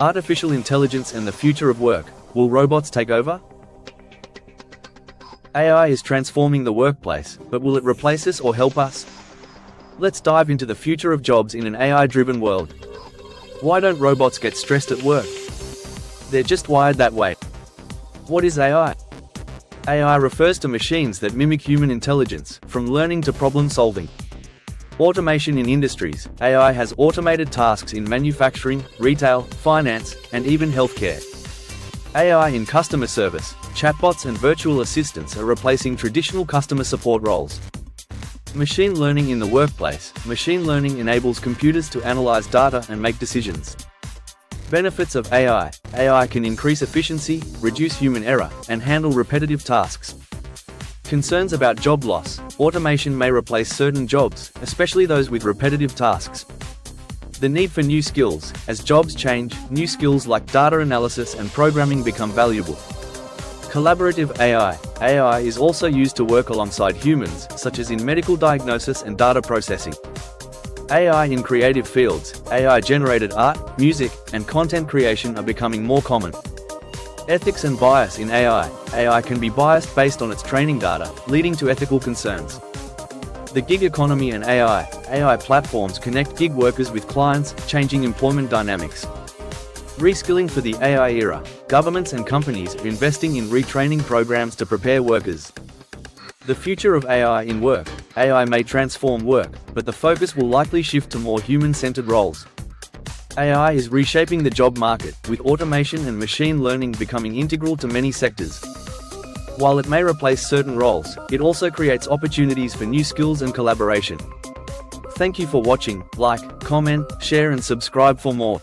Artificial intelligence and the future of work. Will robots take over? AI is transforming the workplace, but will it replace us or help us? Let's dive into the future of jobs in an AI-driven world. Why don't robots get stressed at work? They're just wired that way. What is AI? AI refers to machines that mimic human intelligence, from learning to problem solving. Automation in industries. AI has automated tasks in manufacturing, retail, finance, and even healthcare. AI in customer service. Chatbots and virtual assistants are replacing traditional customer support roles. Machine learning in the workplace. Machine learning enables computers to analyze data and make decisions. Benefits of AI. AI can increase efficiency, reduce human error, and handle repetitive tasks. Concerns about job loss. Automation may replace certain jobs, especially those with repetitive tasks. The need for new skills. As jobs change, new skills like data analysis and programming become valuable. Collaborative AI. AI is also used to work alongside humans, such as in medical diagnosis and data processing. AI in creative fields. AI-generated art, music, and content creation are becoming more common. Ethics and bias in AI. AI can be biased based on its training data, leading to ethical concerns. The gig economy and AI. AI platforms connect gig workers with clients, changing employment dynamics. Reskilling for the AI era. Governments and companies are investing in retraining programs to prepare workers. The future of AI in work. AI may transform work, but the focus will likely shift to more human-centered roles. AI is reshaping the job market, with automation and machine learning becoming integral to many sectors. While it may replace certain roles, it also creates opportunities for new skills and collaboration. Thank you for watching. Like, comment, share and subscribe for more.